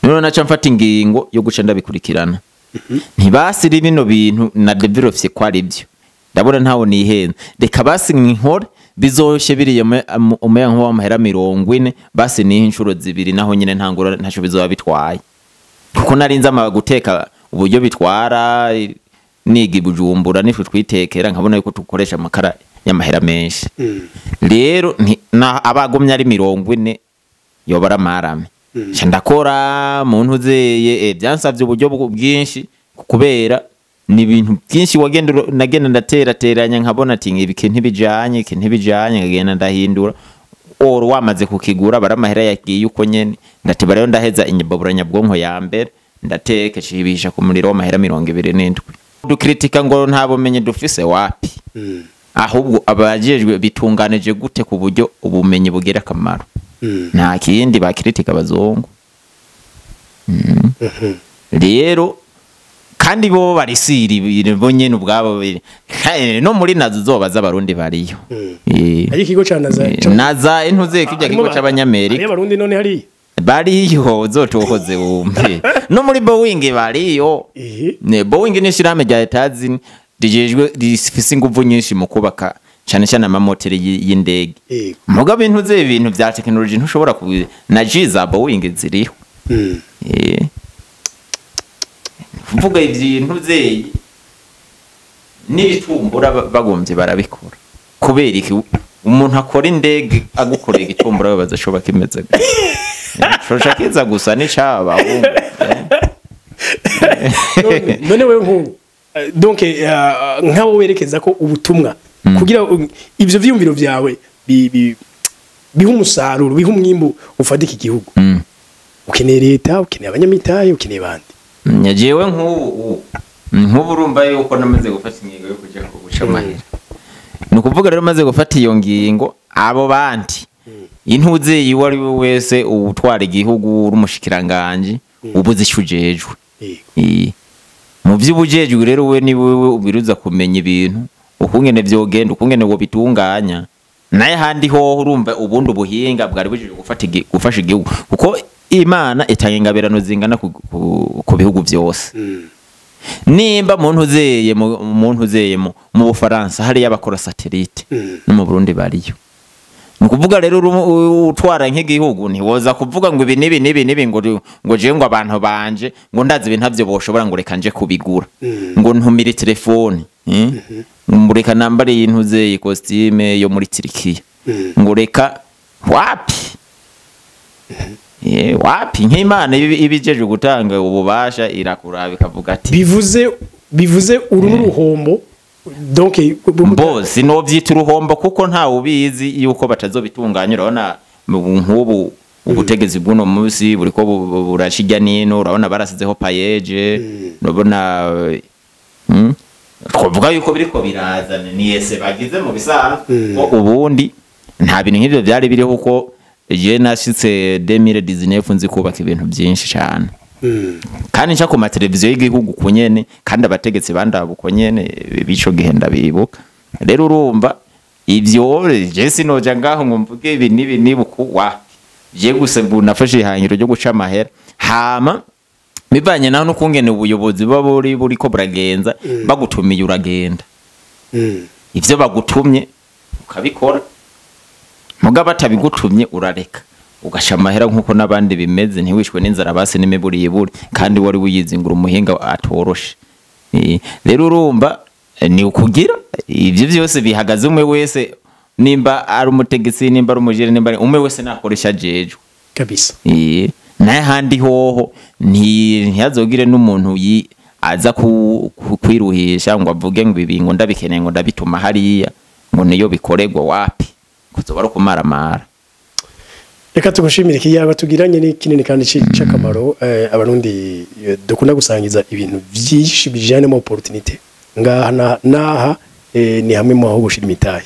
none naca mfata ingingo yo guca ndabikurikirana ntibasiri bino bintu na developse kwari byo ndabona ntawo nihenze reka basi nkore bizoshe biriye umeya nko w'amahera 40 basi ni inshuro zibiri naho nyine ntangura ntaco bizoba bitwaye kuko narinze guteka uburyo bitwara niga Bujumbura nifu twitekera nkabona yuko tukoresha amakara y'amahera menshi rero abagomye ari 40 yobara marame ndakora muntu zeye byansavye uburyo bwinshi kubera ni ibintu byinshi nagenda ndaterateranya nkabona ati ibiki ntibijanye ngagenda ndahindura oro wamaze kukigura baramahera yagiye uko nyene ndateba rero ndaheza inyababura nyabwonko ya mbere ndateke cibisha ku muriro w'amahera 27 dukritika ngo ntabo menye dufise wapi ahubwo abajejwe bitunganije gute ku buryo ubumenyi bugera kamaro nta kindi bakritika bazongo rero kandi bo barisiri bo nyene ubwabo no muri nazo zobaza abarundi bariyo ari kigo ca naza intuze kijya kigo c'abanyamerika ari abarundi none hari bariyo uzotohoze wumve no muri Boeing bariyo ne Boeing ni shirame rya etazi rijejwe rifise inguvu nyinshi mu kubaka cyane cyane amamoteri y'indege muga bintu ze ibintu bya technology ntushobora na jiza Boeing ziriho vuga ibintu ze n'ibitumbura bagombye barabikora kubera iki umuntu akora indege agukoreye igitumbura babaza shoba kimeze shosha kiza gusa ni caba none wewe nku donc nk'abo werekeza ko ubutumwa kugira ivyo vyumviro vyawe biha umusaruro biha umwimbu ufadika igihugu ukeneye leta ukeneye abanyamitaye ukeneye bandi nyajewe nk'ubu urumva yuko namaze gufata ingingo yo kuja guca amahera ni ukuvuga rero maze gufata iyo ngingo abo bandi intuze yiwe ari wese ubutwara igihugu urumushikiranganje ubuzicujejwe mu vy'ubujejwe rero we ni wewe ubiruza kumenya ibintu ukungene vyogenda ukungene wo bitunganya naye handi ho urumva ubundi ubuhinga bwari bujije gufasha igihugu kuko Imana itanga ingabirano zingana ku bihugu byose nimba muntu uzeye mu Bufaransa hari yabakora satellite no mu Burundi bariyo nukuvuga rero utwara nk'igihugu ntiwoza kuvuga ngo ibi nibi ngo je ngo abantu banje ngo ndazi ibintu byo boshobora ngo reka nje kubigura ngo ntumire telefone mureka nambare y'intuze costume yo muri Turikiya ngo reka wapi wapi nk'Imana ibijeje gutanga ububasha irakuraba ikavuga ati bivuze uru n'uruhombo donc boss no vyita uruhombo kuko nta ubizi yuko batazobitunganya urabona nk'ubu ubutegezi bw'uno munsi buriko burashijya nino urabona barasizeho payeje urabona twavuga yuko biriko birazana ni yese bagize mu bisanzwe ko ubundi nta bintu nk'ivyo byari biriho kuko je nashitse 2019 nzi kubaka ibintu byinshi cyane kandi nca ku mateleviziyo y'igihugu kunyene kandi abategetsi bandabo kunyene bico gihenda bibuka rero urumva ivyo je sinoja ngaho ngo mvuge ibi nibuku wa je gusembu nafashe ihangiro ryo guca amahera hama bivanye naho no kungene ubuyobozi buri ko buragenza bagutumiye uragenda ivyo bagutumye ukabikora muga batabigutumye urareka ugasha amahera nkuko nabandi bimeze ntiwishwe n'inzara base n'imiburi yiburi kandi wari wiyizingura umuhinga atoroshe rero urumva ni ukugira ivyo byose bihagaze umwe wese nimba ari umutegetsi nimba ari umujere nimba umwe wese nakoresha jejo kabisa naye handi hoho ntiyazogire n'umuntu aza kwiruhisha ngo avuge ngo ibingo ndabikeneye ngo ndabituma hariya ngo niyo bikoregwa wapi kuzobara kumaramara reka tugushimire kiyaba tugiranye ni kinini kandi cy'akamaro abarundi dukunda gusangiza ibintu byinshi bijyanye mu opportunité ngaha naha ni hamwe mu aho gushira imitahe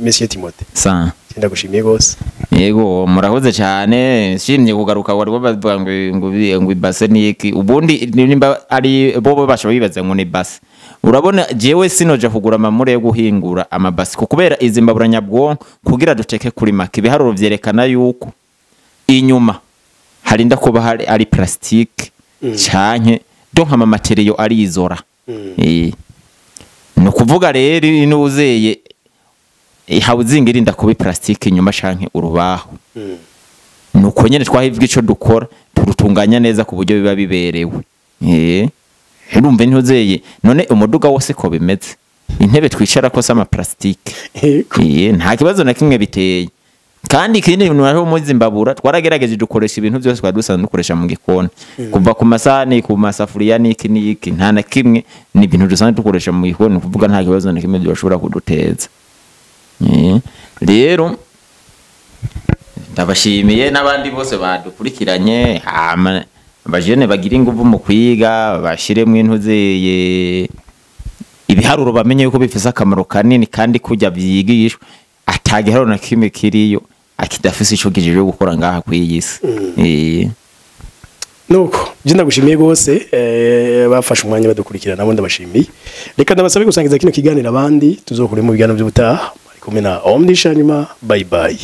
Monsieur Timothée sa cyenda gushimiye gose yego murahoze cyane shimye kugaruka wari bavuga ngo ibase niki ubundi nimba ari bobo basho bibaza ngo ni base urabona jewe sinoja kugura amamure yo guhingura amabasi kubera izimbabura nyabwonko kugira duteke kuri make biharuro vyerekana yuko inyuma harinda kuba ari plastique canke donc ama material ari izora no kuvuga rero inuzeye hawuzingira inda kuba plastique inyuma canke urubaho nuko nyene twahivwe ico dukora turutunganya neza ku buryo biba biberewe urumva ntuzeye none umuduga wose ko bimeze intebe twicara ko sama plastique nta kibazo na kimwe biteye kandi kindi naho mu Zimbabwe twaragerageje dukoresha ibintu byose twadusanzwe dukoresha mu gikoni kuva ku masahani ku masafuriya niki nta na kimwe ni ibintu dusanzwe dukoresha mu gikoni kuvuga nta kibazo na kimwe byoshobora kuduteza rero ndabashimiye n'abandi bose badukurikiranye abajene bagira inguvu mu kwiga bashiremwe intuzeye ibiharuro bamenye yuko bifise akamaro kanini kandi kujya byigishwa atagiharuro na kimwe kiriyo akidafise ico gijije gukora ngaha kwiyisi nuko je ndagushimiye gose bafashe umwanya badukurikirana nabo ndabashimiye reka ndabasabe gusangiza kino kiganiro abandi tuzokure mu biganiro by'ubutaha ari kumwe na Omnishanima bye bye.